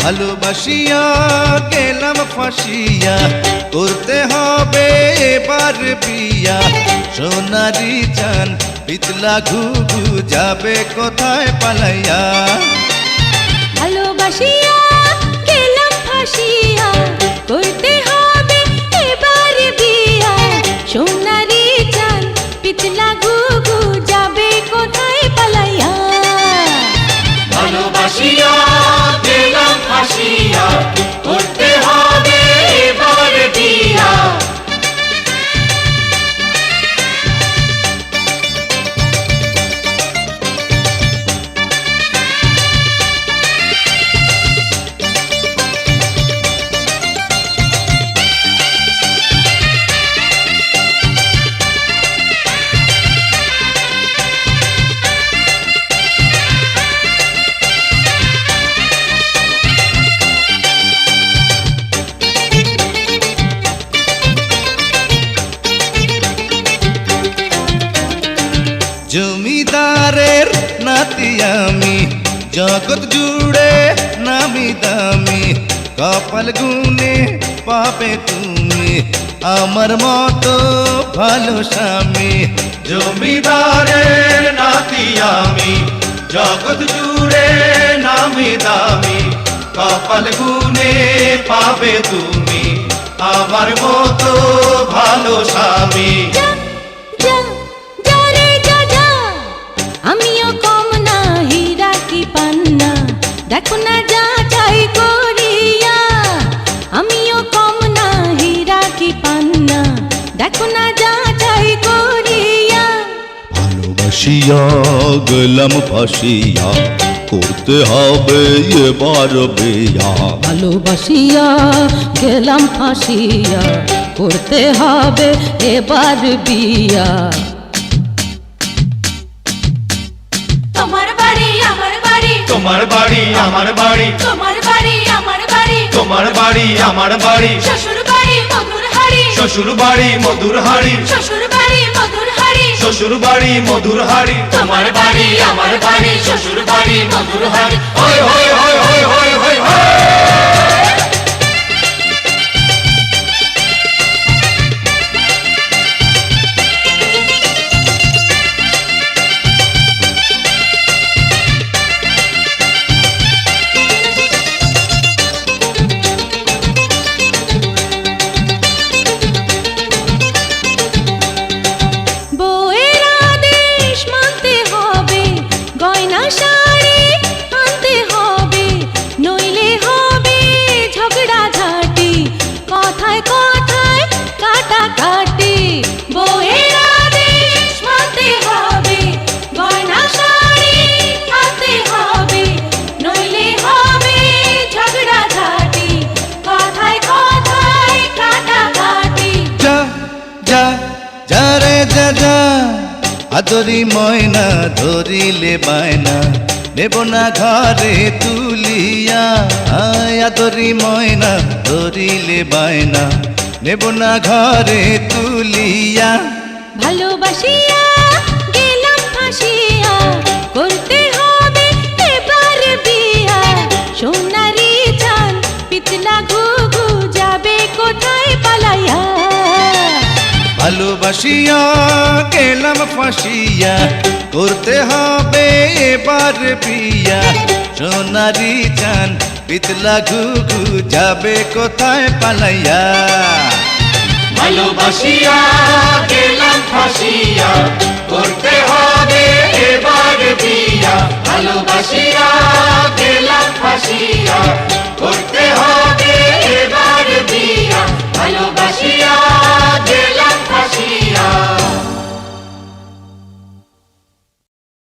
ভালোবাসিয়া গেলাম ফাঁসিয়া, করতে হবে এবার বিয়া। সোনারি চান পিতলা ঘুঘু যাবে কোথায় পালাইয়া। ভালোবাসিয়া গেলাম ফাঁসিয়া, করতে হবে এবার বিয়া। সোনারি চান পিতলা ঘুঘু যাবে কোথায় পালাইয়া। ভালোবাসিয়া গেলাম ফাঁসিয়া, করতে হবে এবার বিয়া। জমিদারের নাতি আমি, জগৎ জুড়ে নামি দামি। কপাল গুনে পাবে তুমি আমার মতো ভালো স্বামী। জমিদারের নাতি আমি, জগৎ জুড়ে নামি দামি। কপাল গুনে পাবে তুমি আমার মতো ভালো স্বামী। যা যা যা রে যা যা, আমিও কম না হীরা কি পান্না, দেখো না যা চাই করিয়া। আমিও কম না হীরা কি পান্না, দেখো না যা চাই করিয়া। ভালোবাসিয়া গেলাম ফাঁসিয়া, করতে হবে এবার বিয়া। ভালোবাসিয়া গেলাম ফাঁসিয়া, করতে হবে এবার বিয়া। তোমার বাড়ি আমার বাড়ি, তোমার বাড়ি আমার বাড়ি, তোমার বাড়ি আমার বাড়ি, তোমার বাড়ি আমার বাড়ি। শ্বশুর বাড়ি মধুর হাড়ি, শ্বশুর বাড়ি মধুর হাড়ি, শ্বশুর বাড়ি মধুর হাড়ি, শ্বশুর বাড়ি মধুর হাড়ি। তোমার বাড়ি আমার বাড়ি, শ্বশুর বাড়ি মধুর হাড়ি। হই হই হই হই হই হই হই। বউয়ের আদেশ মানতে হবে, গয়না শাড়ি আনতে হবে, নইলে হবে ঝগড়া ঝাঁটি, কথায় কথায় কাটাকাটি। বউয়ের আদেশ মানতে হবে, গয়না শাড়ি আনতে হবে, নইলে হবে ঝগড়া ঝাঁটি, কথায় কথায় কাটাকাটি। যা যা যা রে যা যা, আদরি ময়না ধরিলে বায়না, নেব না ঘরে তুলিয়া। আদরি ময়না ধরিলে বায়না, নেব না ঘরে তুলিয়া। ভালোবাসিয়া গেলাম ফাঁসিয়া, করতে হবে এবার বিয়া। সোনারি চান পিতলা ঘুঘু যাবে কোথায় পালাইয়া। ভালোবাসিয়া গেলাম ফাঁসিয়া, করতে হবে এবার বিয়া। সোনারি চান পিতলা ঘুঘু যাবে কোথায় পালাইয়া। ভালোবাসিয়া গেলাম ফাঁসিয়া, করতে হবে এবার বিয়া। ভালোবাসিয়া গেলাম ফাঁসিয়া।